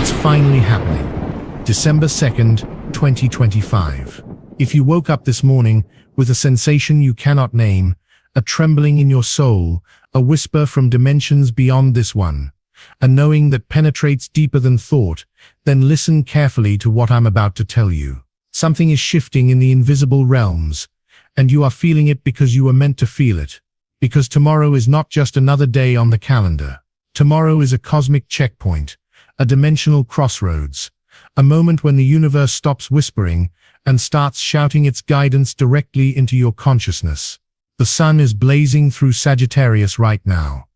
It's finally happening. December 2nd, 2025. If you woke up this morning with a sensation you cannot name, a trembling in your soul, a whisper from dimensions beyond this one, a knowing that penetrates deeper than thought, then listen carefully to what I'm about to tell you. Something is shifting in the invisible realms, and you are feeling it because you were meant to feel it. Because tomorrow is not just another day on the calendar. Tomorrow is a cosmic checkpoint, a dimensional crossroads, a moment when the universe stops whispering and starts shouting its guidance directly into your consciousness. The sun is blazing through Sagittarius right now,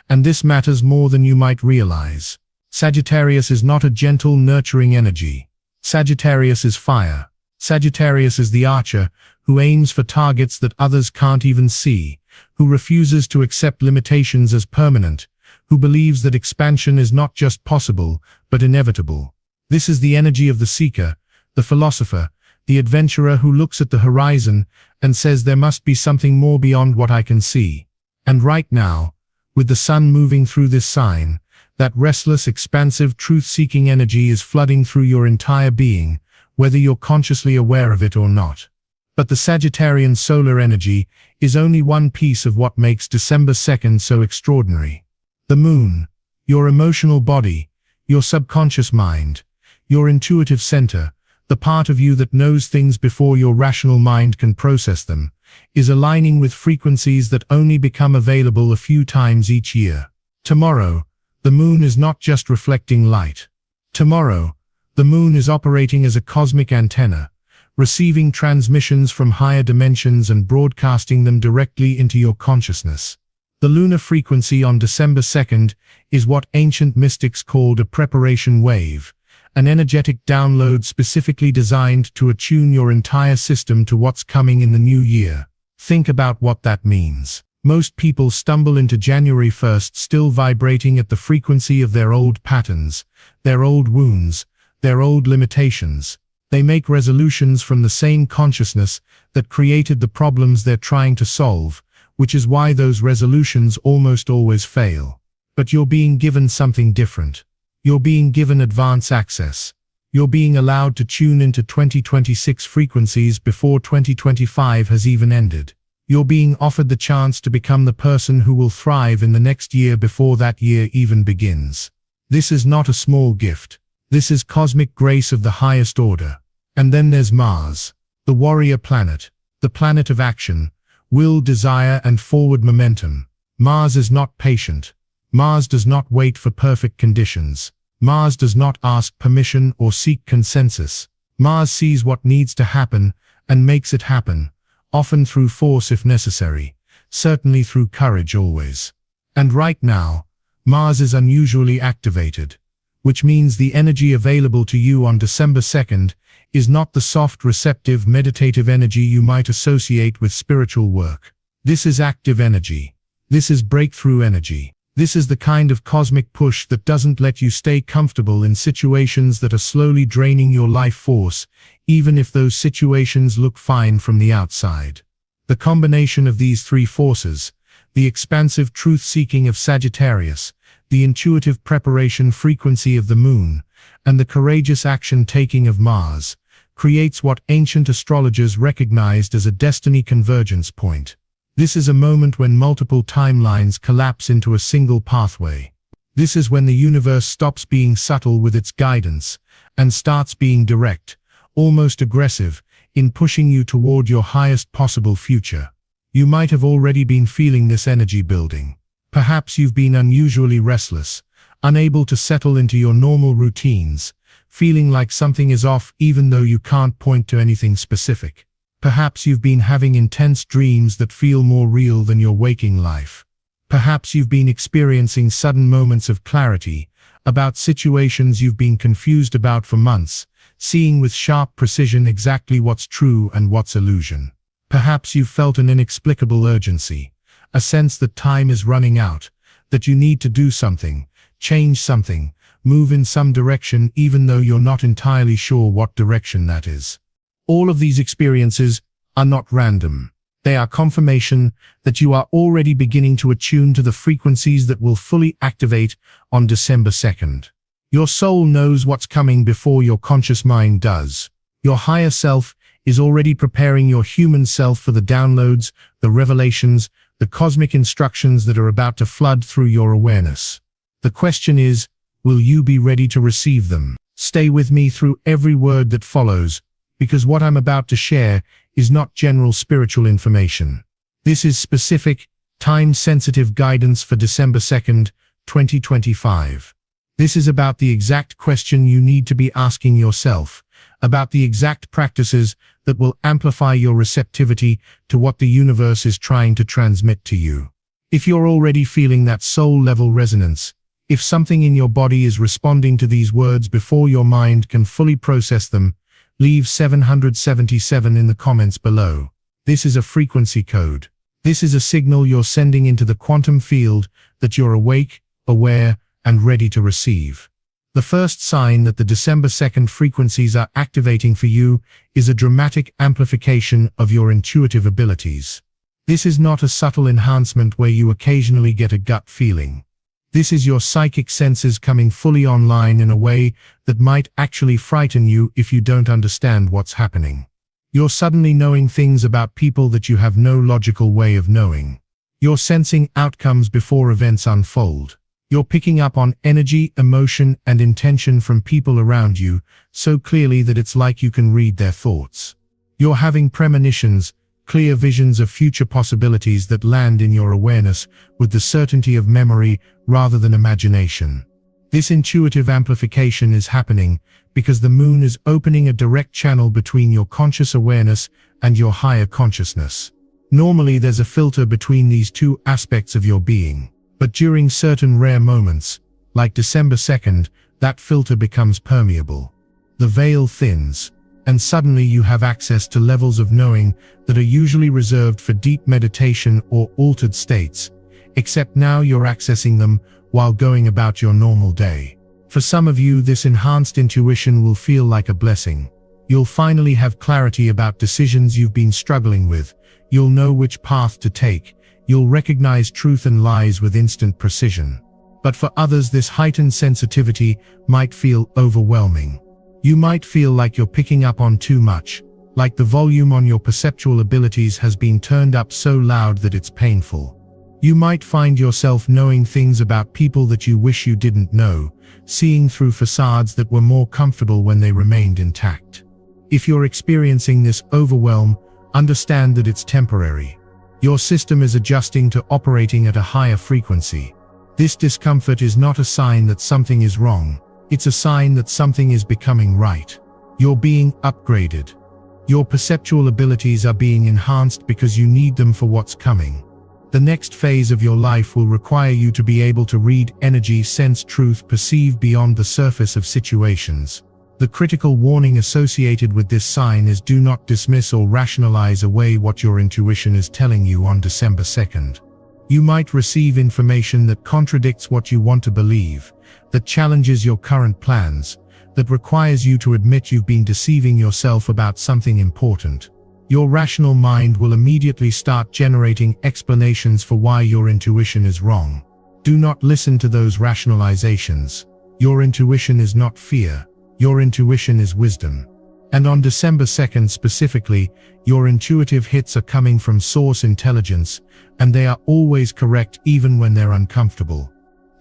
and this matters more than you might realize. Sagittarius is not a gentle, nurturing energy. Sagittarius is fire. Sagittarius is the archer who aims for targets that others can't even see, who refuses to accept limitations as permanent, who believes that expansion is not just possible, but inevitable. This is the energy of the seeker, the philosopher, the adventurer who looks at the horizon and says there must be something more beyond what I can see. And right now, with the sun moving through this sign, that restless, expansive, truth-seeking energy is flooding through your entire being, whether you're consciously aware of it or not. But the Sagittarian solar energy is only one piece of what makes December 2nd so extraordinary. The moon, your emotional body, your subconscious mind, your intuitive center, the part of you that knows things before your rational mind can process them, is aligning with frequencies that only become available a few times each year. Tomorrow, the moon is not just reflecting light. Tomorrow, the moon is operating as a cosmic antenna, receiving transmissions from higher dimensions and broadcasting them directly into your consciousness. The lunar frequency on December 2nd is what ancient mystics called a preparation wave, an energetic download specifically designed to attune your entire system to what's coming in the new year. Think about what that means. Most people stumble into January 1st still vibrating at the frequency of their old patterns, their old wounds, their old limitations. They make resolutions from the same consciousness that created the problems they're trying to solve, which is why those resolutions almost always fail. But you're being given something different. You're being given advance access. You're being allowed to tune into 2026 frequencies before 2025 has even ended. You're being offered the chance to become the person who will thrive in the next year before that year even begins. This is not a small gift. This is cosmic grace of the highest order. And then there's Mars, the warrior planet, the planet of action, will, desire, and forward momentum. Mars is not patient. Mars does not wait for perfect conditions. Mars does not ask permission or seek consensus. Mars sees what needs to happen and makes it happen, often through force if necessary, certainly through courage always. And right now, Mars is unusually activated, which means the energy available to you on December 2nd is not the soft, receptive, meditative energy you might associate with spiritual work. This is active energy. This is breakthrough energy. This is the kind of cosmic push that doesn't let you stay comfortable in situations that are slowly draining your life force, even if those situations look fine from the outside. The combination of these three forces, the expansive truth-seeking of Sagittarius, the intuitive preparation frequency of the moon, and the courageous action-taking of Mars, creates what ancient astrologers recognized as a destiny convergence point. This is a moment when multiple timelines collapse into a single pathway. This is when the universe stops being subtle with its guidance and starts being direct, almost aggressive, in pushing you toward your highest possible future. You might have already been feeling this energy building. Perhaps you've been unusually restless, unable to settle into your normal routines, feeling like something is off even though you can't point to anything specific. Perhaps you've been having intense dreams that feel more real than your waking life. Perhaps you've been experiencing sudden moments of clarity about situations you've been confused about for months, seeing with sharp precision exactly what's true and what's illusion. Perhaps you've felt an inexplicable urgency, a sense that time is running out, that you need to do something, change something, move in some direction even though you're not entirely sure what direction that is. All of these experiences are not random. They are confirmation that you are already beginning to attune to the frequencies that will fully activate on December 2nd. Your soul knows what's coming before your conscious mind does. Your higher self is already preparing your human self for the downloads, the revelations, the cosmic instructions that are about to flood through your awareness. The question is, will you be ready to receive them? Stay with me through every word that follows, because what I'm about to share is not general spiritual information. This is specific, time-sensitive guidance for December 2nd, 2025. This is about the exact question you need to be asking yourself, about the exact practices that will amplify your receptivity to what the universe is trying to transmit to you. If you're already feeling that soul-level resonance, if something in your body is responding to these words before your mind can fully process them, leave 777 in the comments below. This is a frequency code. This is a signal you're sending into the quantum field that you're awake, aware, and ready to receive. The first sign that the December 2nd frequencies are activating for you is a dramatic amplification of your intuitive abilities. This is not a subtle enhancement where you occasionally get a gut feeling. This is your psychic senses coming fully online in a way that might actually frighten you if you don't understand what's happening. You're suddenly knowing things about people that you have no logical way of knowing. You're sensing outcomes before events unfold. You're picking up on energy, emotion, and intention from people around you so clearly that it's like you can read their thoughts. You're having premonitions, clear visions of future possibilities that land in your awareness with the certainty of memory rather than imagination. This intuitive amplification is happening because the moon is opening a direct channel between your conscious awareness and your higher consciousness. Normally there's a filter between these two aspects of your being. But during certain rare moments, like December 2nd, that filter becomes permeable. The veil thins, and suddenly you have access to levels of knowing that are usually reserved for deep meditation or altered states, except now you're accessing them while going about your normal day. For some of you, this enhanced intuition will feel like a blessing. You'll finally have clarity about decisions you've been struggling with. You'll know which path to take. You'll recognize truth and lies with instant precision. But for others, this heightened sensitivity might feel overwhelming. You might feel like you're picking up on too much, like the volume on your perceptual abilities has been turned up so loud that it's painful. You might find yourself knowing things about people that you wish you didn't know, seeing through facades that were more comfortable when they remained intact. If you're experiencing this overwhelm, understand that it's temporary. Your system is adjusting to operating at a higher frequency. This discomfort is not a sign that something is wrong. It's a sign that something is becoming right. You're being upgraded. Your perceptual abilities are being enhanced because you need them for what's coming. The next phase of your life will require you to be able to read energy, sense truth, perceive beyond the surface of situations. The critical warning associated with this sign is do not dismiss or rationalize away what your intuition is telling you on December 2nd. You might receive information that contradicts what you want to believe, that challenges your current plans, that requires you to admit you've been deceiving yourself about something important. Your rational mind will immediately start generating explanations for why your intuition is wrong. Do not listen to those rationalizations. Your intuition is not fear. Your intuition is wisdom. And on December 2nd specifically, your intuitive hits are coming from source intelligence, and they are always correct even when they're uncomfortable.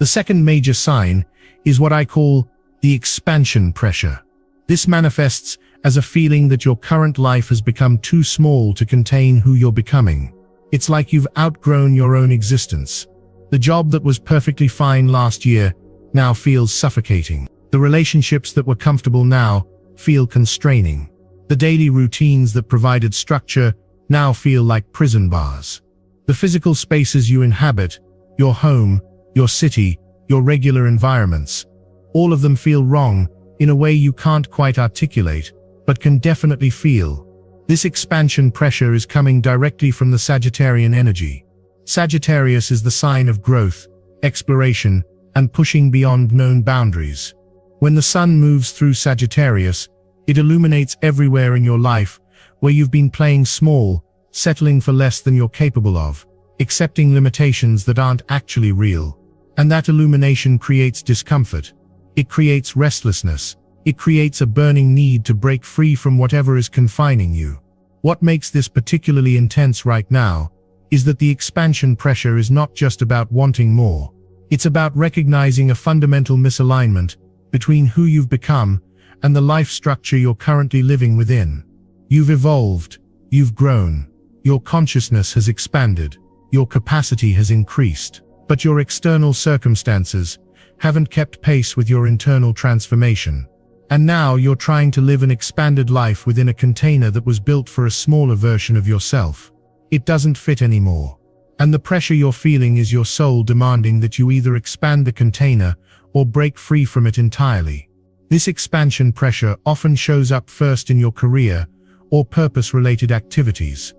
The second major sign is what I call the expansion pressure. This manifests as a feeling that your current life has become too small to contain who you're becoming. It's like you've outgrown your own existence. The job that was perfectly fine last year now feels suffocating. The relationships that were comfortable now feel constraining. The daily routines that provided structure now feel like prison bars. The physical spaces you inhabit, your home, your city, your regular environments, all of them feel wrong in a way you can't quite articulate, but can definitely feel. This expansion pressure is coming directly from the Sagittarian energy. Sagittarius is the sign of growth, exploration, and pushing beyond known boundaries. When the sun moves through Sagittarius, it illuminates everywhere in your life where you've been playing small, settling for less than you're capable of, accepting limitations that aren't actually real. And that illumination creates discomfort. It creates restlessness. It creates a burning need to break free from whatever is confining you. What makes this particularly intense right now is that the expansion pressure is not just about wanting more. It's about recognizing a fundamental misalignment between who you've become and the life structure you're currently living within. You've evolved. You've grown. Your consciousness has expanded. Your capacity has increased. But your external circumstances haven't kept pace with your internal transformation. And now you're trying to live an expanded life within a container that was built for a smaller version of yourself. It doesn't fit anymore. And the pressure you're feeling is your soul demanding that you either expand the container or break free from it entirely. This expansion pressure often shows up first in your career or purpose-related activities.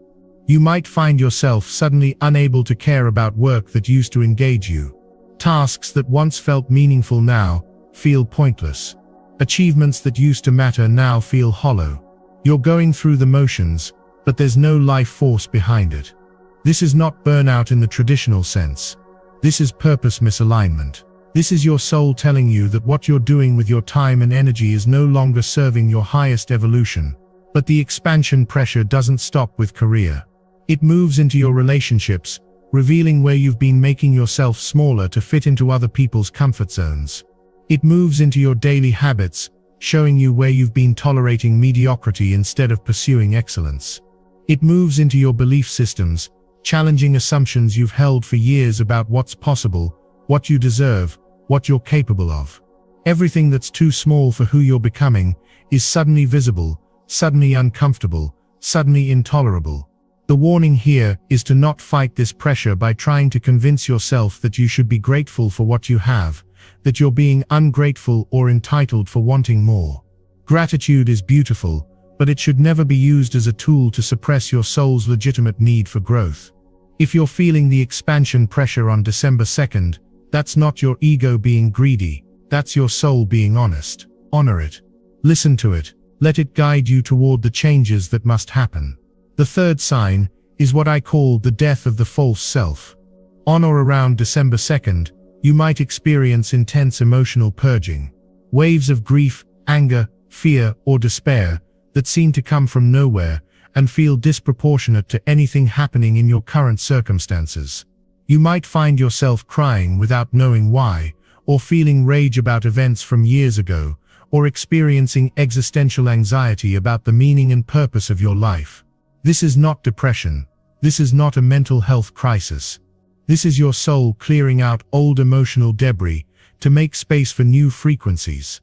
You might find yourself suddenly unable to care about work that used to engage you. Tasks that once felt meaningful now feel pointless. Achievements that used to matter now feel hollow. You're going through the motions, but there's no life force behind it. This is not burnout in the traditional sense. This is purpose misalignment. This is your soul telling you that what you're doing with your time and energy is no longer serving your highest evolution. But the expansion pressure doesn't stop with career. It moves into your relationships, revealing where you've been making yourself smaller to fit into other people's comfort zones. It moves into your daily habits, showing you where you've been tolerating mediocrity instead of pursuing excellence. It moves into your belief systems, challenging assumptions you've held for years about what's possible, what you deserve, what you're capable of. Everything that's too small for who you're becoming is suddenly visible, suddenly uncomfortable, suddenly intolerable. The warning here is to not fight this pressure by trying to convince yourself that you should be grateful for what you have, that you're being ungrateful or entitled for wanting more. Gratitude is beautiful, but it should never be used as a tool to suppress your soul's legitimate need for growth. If you're feeling the expansion pressure on December 2nd, that's not your ego being greedy, that's your soul being honest. Honor it. Listen to it. Let it guide you toward the changes that must happen. The third sign is what I call the death of the false self. On or around December 2nd, you might experience intense emotional purging. Waves of grief, anger, fear, or despair that seem to come from nowhere and feel disproportionate to anything happening in your current circumstances. You might find yourself crying without knowing why, or feeling rage about events from years ago, or experiencing existential anxiety about the meaning and purpose of your life. This is not depression. This is not a mental health crisis. This is your soul clearing out old emotional debris to make space for new frequencies.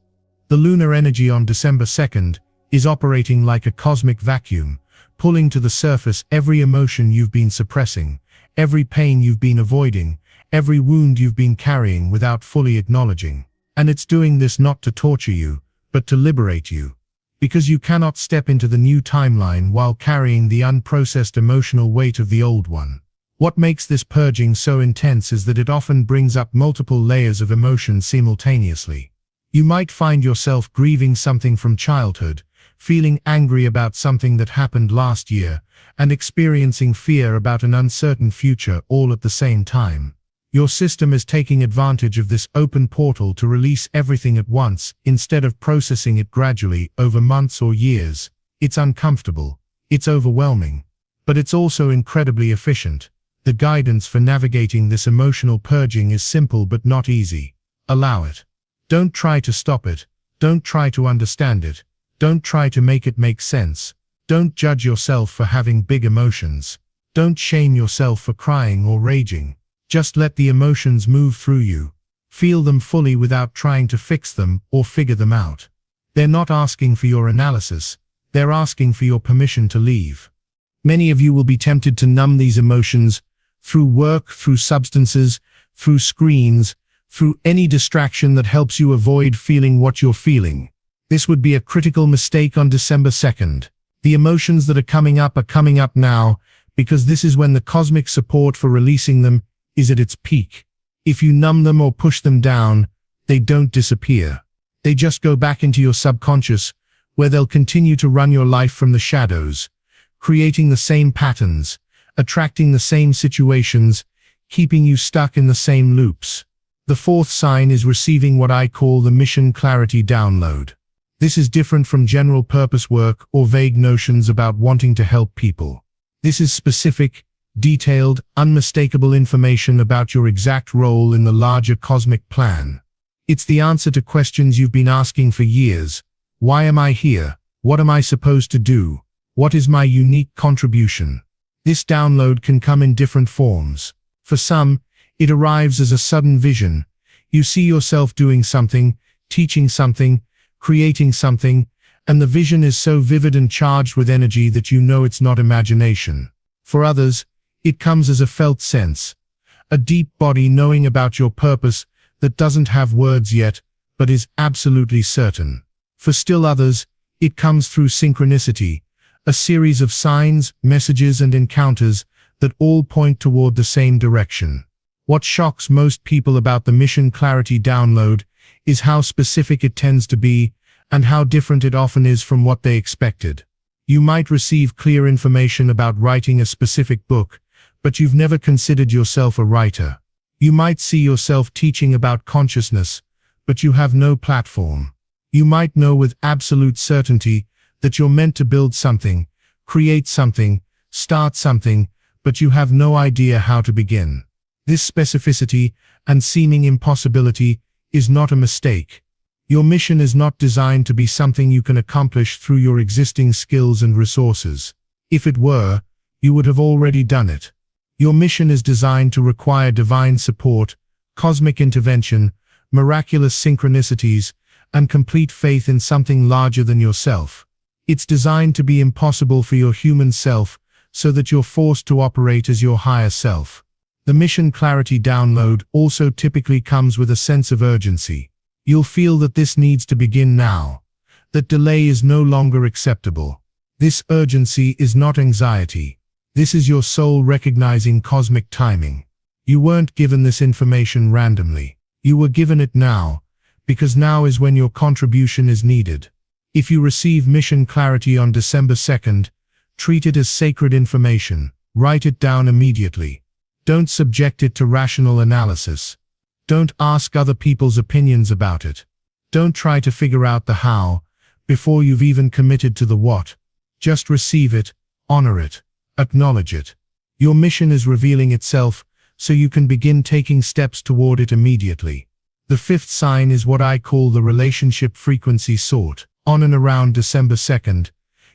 The lunar energy on December 2nd is operating like a cosmic vacuum, pulling to the surface every emotion you've been suppressing, every pain you've been avoiding, every wound you've been carrying without fully acknowledging. And it's doing this not to torture you, but to liberate you. Because you cannot step into the new timeline while carrying the unprocessed emotional weight of the old one. What makes this purging so intense is that it often brings up multiple layers of emotion simultaneously. You might find yourself grieving something from childhood, feeling angry about something that happened last year, and experiencing fear about an uncertain future all at the same time. Your system is taking advantage of this open portal to release everything at once, instead of processing it gradually over months or years. It's uncomfortable. It's overwhelming. But it's also incredibly efficient. The guidance for navigating this emotional purging is simple but not easy. Allow it. Don't try to stop it. Don't try to understand it. Don't try to make it make sense. Don't judge yourself for having big emotions. Don't shame yourself for crying or raging. Just let the emotions move through you. Feel them fully without trying to fix them or figure them out. They're not asking for your analysis. They're asking for your permission to leave. Many of you will be tempted to numb these emotions through work, through substances, through screens, through any distraction that helps you avoid feeling what you're feeling. This would be a critical mistake on December 2nd. The emotions that are coming up now, because this is when the cosmic support for releasing them is at its peak. If you numb them or push them down, they don't disappear. They just go back into your subconscious, where they'll continue to run your life from the shadows, creating the same patterns, attracting the same situations, keeping you stuck in the same loops. The fourth sign is receiving what I call the mission clarity download. This is different from general purpose work or vague notions about wanting to help people. This is specific, detailed, unmistakable information about your exact role in the larger cosmic plan. It's the answer to questions you've been asking for years. Why am I here? What am I supposed to do? What is my unique contribution? This download can come in different forms. For some, it arrives as a sudden vision. You see yourself doing something, teaching something, creating something, and the vision is so vivid and charged with energy that you know it's not imagination. For others, it comes as a felt sense, a deep body knowing about your purpose that doesn't have words yet, but is absolutely certain. For still others, it comes through synchronicity, a series of signs, messages, and encounters that all point toward the same direction. What shocks most people about the mission clarity download is how specific it tends to be and how different it often is from what they expected. You might receive clear information about writing a specific book, but you've never considered yourself a writer. You might see yourself teaching about consciousness, but you have no platform. You might know with absolute certainty that you're meant to build something, create something, start something, but you have no idea how to begin. This specificity and seeming impossibility is not a mistake. Your mission is not designed to be something you can accomplish through your existing skills and resources. If it were, you would have already done it. Your mission is designed to require divine support, cosmic intervention, miraculous synchronicities, and complete faith in something larger than yourself. It's designed to be impossible for your human self, so that you're forced to operate as your higher self. The mission clarity download also typically comes with a sense of urgency. You'll feel that this needs to begin now, that delay is no longer acceptable. This urgency is not anxiety. This is your soul recognizing cosmic timing. You weren't given this information randomly. You were given it now, because now is when your contribution is needed. If you receive mission clarity on December 2nd, treat it as sacred information. Write it down immediately. Don't subject it to rational analysis. Don't ask other people's opinions about it. Don't try to figure out the how before you've even committed to the what. Just receive it, honor it, acknowledge it. Your mission is revealing itself, so you can begin taking steps toward it immediately. The fifth sign is what I call the relationship frequency sort. On and around December 2nd,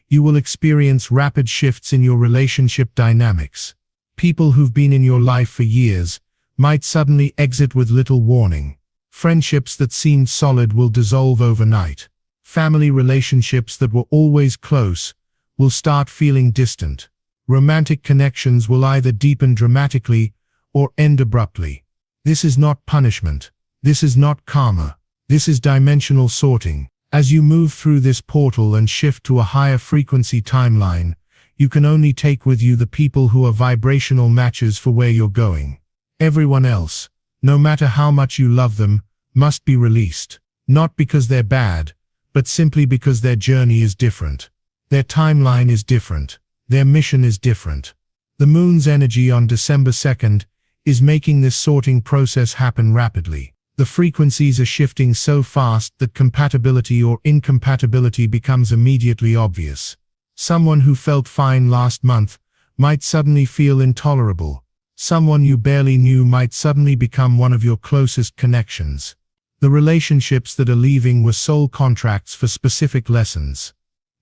you will experience rapid shifts in your relationship dynamics. People who've been in your life for years might suddenly exit with little warning. Friendships that seemed solid will dissolve overnight. Family relationships that were always close will start feeling distant. Romantic connections will either deepen dramatically or end abruptly. This is not punishment. This is not karma. This is dimensional sorting. As you move through this portal and shift to a higher frequency timeline, you can only take with you the people who are vibrational matches for where you're going. Everyone else, no matter how much you love them, must be released. Not because they're bad, but simply because their journey is different. Their timeline is different. Their mission is different. The moon's energy on December 2nd is making this sorting process happen rapidly. The frequencies are shifting so fast that compatibility or incompatibility becomes immediately obvious. Someone who felt fine last month might suddenly feel intolerable. Someone you barely knew might suddenly become one of your closest connections. The relationships that are leaving were soul contracts for specific lessons.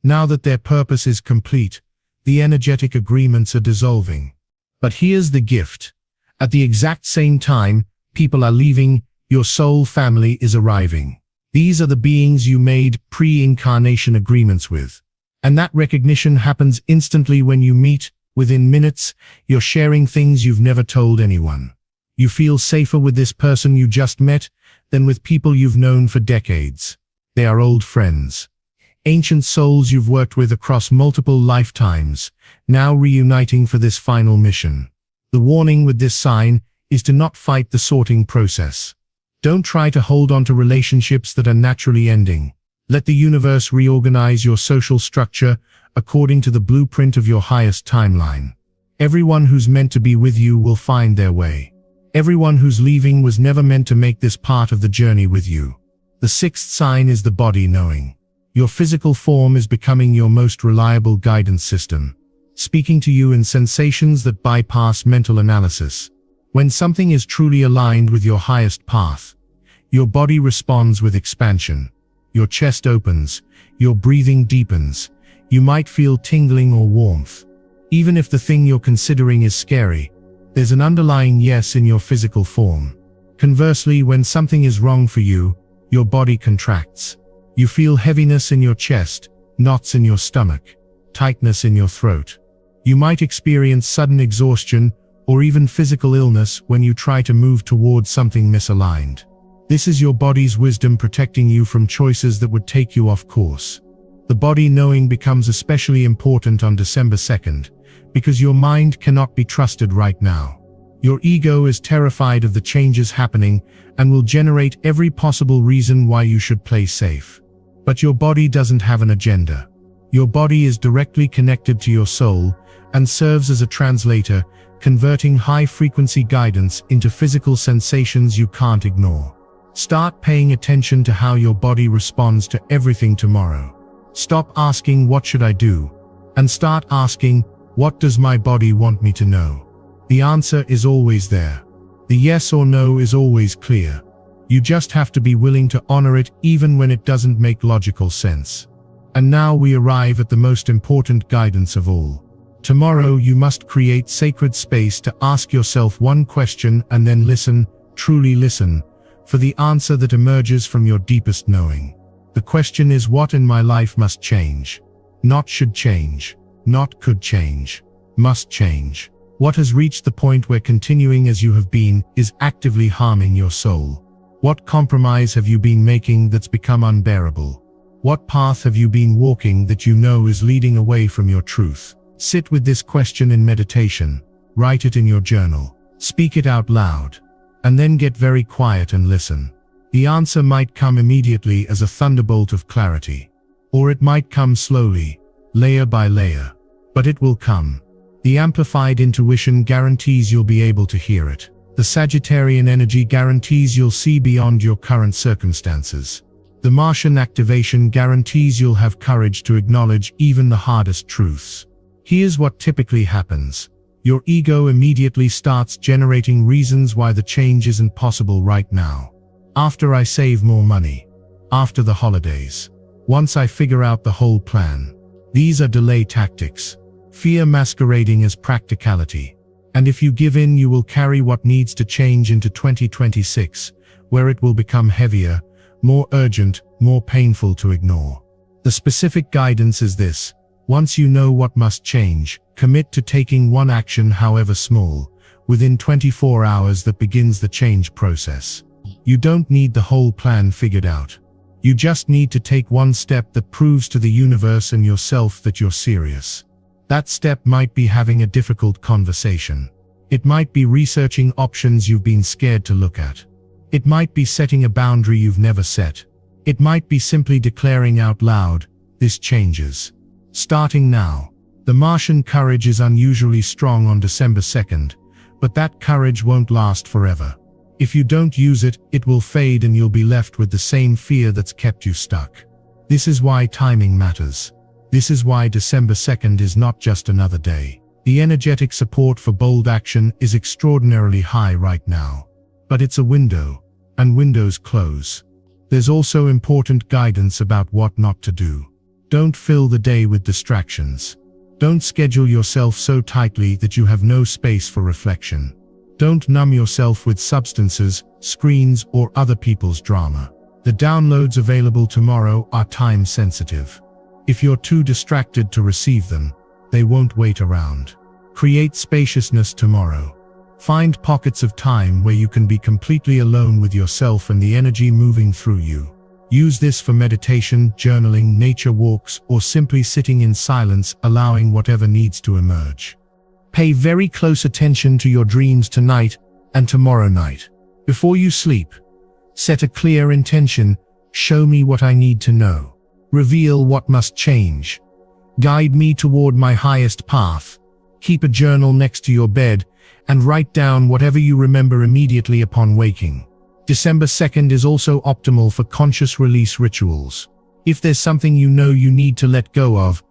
Now that their purpose is complete, the energetic agreements are dissolving. But here's the gift. At the exact same time people are leaving, your soul family is arriving. These are the beings you made pre-incarnation agreements with. And that recognition happens instantly when you meet. Within minutes, you're sharing things you've never told anyone. You feel safer with this person you just met than with people you've known for decades. They are old friends. Ancient souls you've worked with across multiple lifetimes, now reuniting for this final mission. The warning with this sign is to not fight the sorting process. Don't try to hold on to relationships that are naturally ending. Let the universe reorganize your social structure according to the blueprint of your highest timeline. Everyone who's meant to be with you will find their way. Everyone who's leaving was never meant to make this part of the journey with you. The sixth sign is the body knowing. Your physical form is becoming your most reliable guidance system, speaking to you in sensations that bypass mental analysis. When something is truly aligned with your highest path, your body responds with expansion. Your chest opens, your breathing deepens, you might feel tingling or warmth. Even if the thing you're considering is scary, there's an underlying yes in your physical form. Conversely, when something is wrong for you, your body contracts. You feel heaviness in your chest, knots in your stomach, tightness in your throat. You might experience sudden exhaustion or even physical illness when you try to move towards something misaligned. This is your body's wisdom protecting you from choices that would take you off course. The body knowing becomes especially important on December 2nd, because your mind cannot be trusted right now. Your ego is terrified of the changes happening and will generate every possible reason why you should play safe. But your body doesn't have an agenda. Your body is directly connected to your soul and serves as a translator, converting high-frequency guidance into physical sensations you can't ignore. Start paying attention to how your body responds to everything tomorrow. Stop asking, "What should I do?" and start asking, "What does my body want me to know?" The answer is always there. The yes or no is always clear. You just have to be willing to honor it even when it doesn't make logical sense. And now we arrive at the most important guidance of all. Tomorrow you must create sacred space to ask yourself one question and then listen, truly listen, for the answer that emerges from your deepest knowing. The question is, what in my life must change? Not should change, not could change, must change. What has reached the point where continuing as you have been is actively harming your soul? What compromise have you been making that's become unbearable? What path have you been walking that you know is leading away from your truth? Sit with this question in meditation, write it in your journal, speak it out loud, and then get very quiet and listen. The answer might come immediately as a thunderbolt of clarity, or it might come slowly, layer by layer, but it will come. The amplified intuition guarantees you'll be able to hear it. The Sagittarian energy guarantees you'll see beyond your current circumstances. The Martian activation guarantees you'll have courage to acknowledge even the hardest truths. Here's what typically happens. Your ego immediately starts generating reasons why the change isn't possible right now. After I save more money. After the holidays. Once I figure out the whole plan. These are delay tactics. Fear masquerading as practicality. And if you give in, you will carry what needs to change into 2026, where it will become heavier, more urgent, more painful to ignore. The specific guidance is this. Once you know what must change, commit to taking one action, however small, within 24 hours that begins the change process. You don't need the whole plan figured out. You just need to take one step that proves to the universe and yourself that you're serious. That step might be having a difficult conversation. It might be researching options you've been scared to look at. It might be setting a boundary you've never set. It might be simply declaring out loud, "This changes." Starting now. The Martian courage is unusually strong on December 2nd, but that courage won't last forever. If you don't use it, it will fade and you'll be left with the same fear that's kept you stuck. This is why timing matters. This is why December 2nd is not just another day. The energetic support for bold action is extraordinarily high right now. But it's a window, and windows close. There's also important guidance about what not to do. Don't fill the day with distractions. Don't schedule yourself so tightly that you have no space for reflection. Don't numb yourself with substances, screens, or other people's drama. The downloads available tomorrow are time sensitive. If you're too distracted to receive them, they won't wait around. Create spaciousness tomorrow. Find pockets of time where you can be completely alone with yourself and the energy moving through you. Use this for meditation, journaling, nature walks, or simply sitting in silence, allowing whatever needs to emerge. Pay very close attention to your dreams tonight and tomorrow night. Before you sleep, set a clear intention. Show me what I need to know. Reveal what must change. Guide me toward my highest path. Keep a journal next to your bed and write down whatever you remember immediately upon waking. December 2nd is also optimal for conscious release rituals. If there's something you know you need to let go of,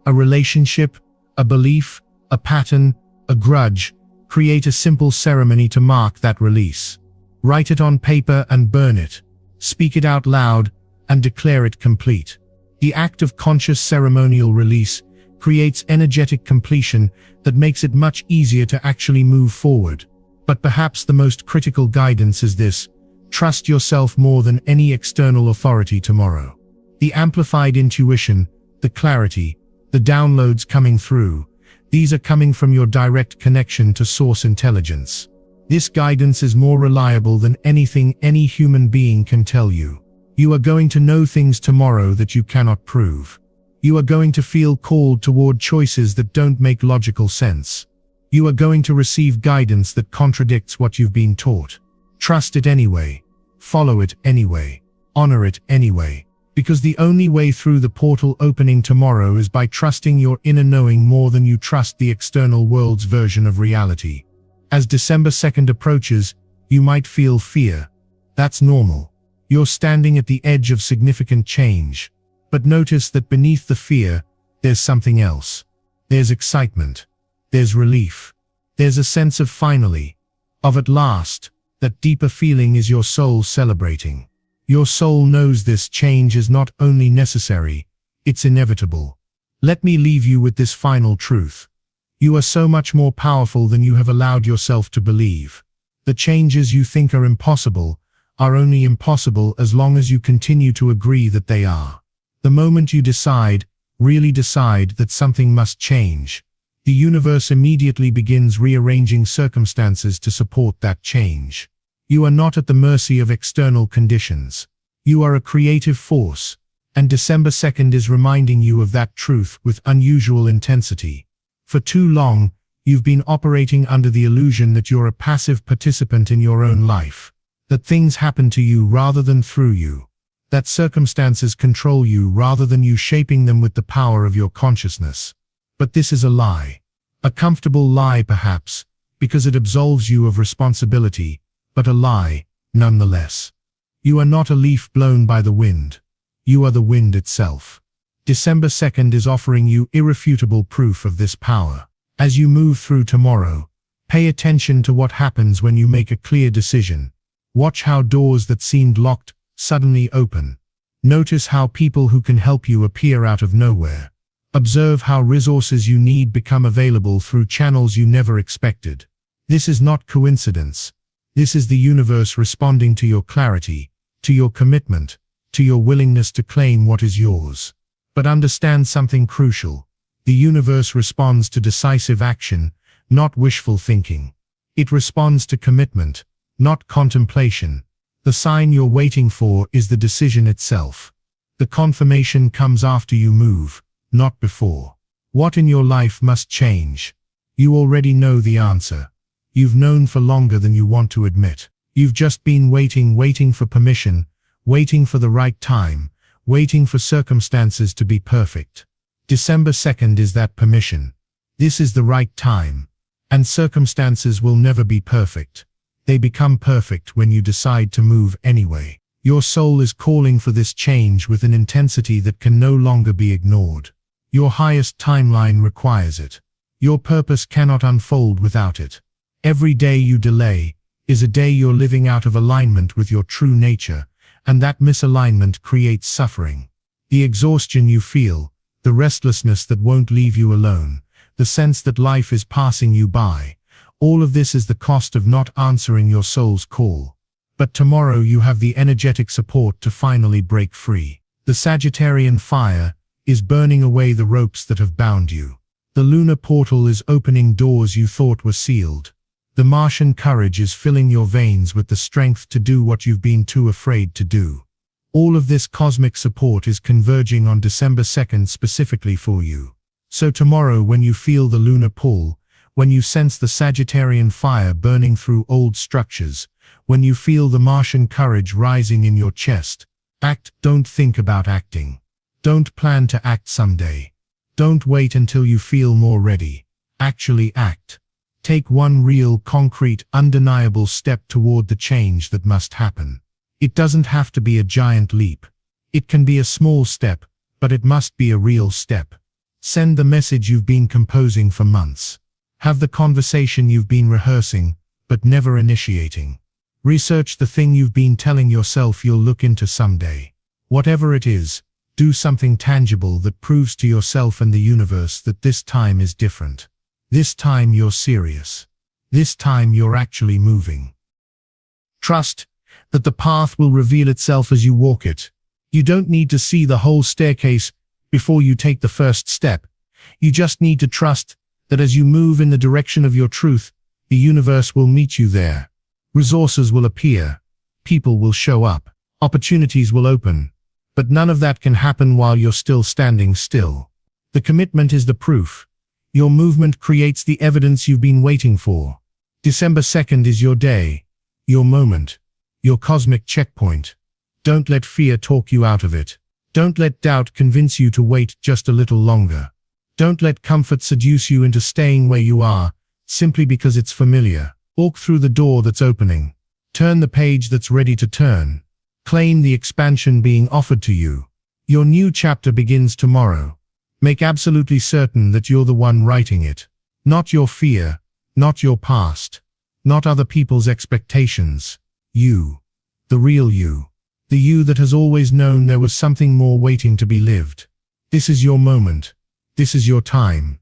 a relationship, a belief, a pattern, a grudge, create a simple ceremony to mark that release. Write it on paper and burn it. Speak it out loud and declare it complete. The act of conscious ceremonial release creates energetic completion that makes it much easier to actually move forward. But perhaps the most critical guidance is this: trust yourself more than any external authority tomorrow. The amplified intuition, the clarity, the downloads coming through, these are coming from your direct connection to source intelligence. This guidance is more reliable than anything any human being can tell you. You are going to know things tomorrow that you cannot prove. You are going to feel called toward choices that don't make logical sense. You are going to receive guidance that contradicts what you've been taught. Trust it anyway. Follow it anyway. Honor it anyway. Because the only way through the portal opening tomorrow is by trusting your inner knowing more than you trust the external world's version of reality. As December 2nd approaches, you might feel fear. That's normal. You're standing at the edge of significant change. But notice that beneath the fear, there's something else. There's excitement. There's relief. There's a sense of finally, of at last. That deeper feeling is your soul celebrating. Your soul knows this change is not only necessary, it's inevitable. Let me leave you with this final truth. You are so much more powerful than you have allowed yourself to believe. The changes you think are impossible are only impossible as long as you continue to agree that they are. The moment you decide, really decide that something must change, the universe immediately begins rearranging circumstances to support that change. You are not at the mercy of external conditions. You are a creative force, and December 2nd is reminding you of that truth with unusual intensity. For too long, you've been operating under the illusion that you're a passive participant in your own life, that things happen to you rather than through you, that circumstances control you rather than you shaping them with the power of your consciousness. But this is a lie. A comfortable lie perhaps, because it absolves you of responsibility, but a lie, nonetheless. You are not a leaf blown by the wind. You are the wind itself. December 2nd is offering you irrefutable proof of this power. As you move through tomorrow, pay attention to what happens when you make a clear decision. Watch how doors that seemed locked suddenly open. Notice how people who can help you appear out of nowhere. Observe how resources you need become available through channels you never expected. This is not coincidence. This is the universe responding to your clarity, to your commitment, to your willingness to claim what is yours. But understand something crucial. The universe responds to decisive action, not wishful thinking. It responds to commitment, not contemplation. The sign you're waiting for is the decision itself. The confirmation comes after you move, not before. What in your life must change? You already know the answer. You've known for longer than you want to admit. You've just been waiting for permission, waiting for the right time, waiting for circumstances to be perfect. December 2nd is that permission. This is the right time. And circumstances will never be perfect. They become perfect when you decide to move anyway. Your soul is calling for this change with an intensity that can no longer be ignored. Your highest timeline requires it. Your purpose cannot unfold without it. Every day you delay is a day you're living out of alignment with your true nature, and that misalignment creates suffering. The exhaustion you feel, the restlessness that won't leave you alone, the sense that life is passing you by, all of this is the cost of not answering your soul's call. But tomorrow you have the energetic support to finally break free. The Sagittarian fire is burning away the ropes that have bound you. The lunar portal is opening doors you thought were sealed. The Martian courage is filling your veins with the strength to do what you've been too afraid to do. All of this cosmic support is converging on December 2nd specifically for you. So tomorrow when you feel the lunar pull, when you sense the Sagittarian fire burning through old structures, when you feel the Martian courage rising in your chest, act. Don't think about acting. Don't plan to act someday. Don't wait until you feel more ready. Actually act. Take one real, concrete, undeniable step toward the change that must happen. It doesn't have to be a giant leap. It can be a small step, but it must be a real step. Send the message you've been composing for months. Have the conversation you've been rehearsing, but never initiating. Research the thing you've been telling yourself you'll look into someday. Whatever it is, do something tangible that proves to yourself and the universe that this time is different. This time you're serious. This time you're actually moving. Trust that the path will reveal itself as you walk it. You don't need to see the whole staircase before you take the first step. You just need to trust that as you move in the direction of your truth, the universe will meet you there. Resources will appear. People will show up. Opportunities will open. But none of that can happen while you're still standing still. The commitment is the proof. Your movement creates the evidence you've been waiting for. December 2nd is your day, your moment, your cosmic checkpoint. Don't let fear talk you out of it. Don't let doubt convince you to wait just a little longer. Don't let comfort seduce you into staying where you are, simply because it's familiar. Walk through the door that's opening. Turn the page that's ready to turn. Claim the expansion being offered to you. Your new chapter begins tomorrow. Make absolutely certain that you're the one writing it. Not your fear, not your past, not other people's expectations. You. The real you. The you that has always known there was something more waiting to be lived. This is your moment. This is your time.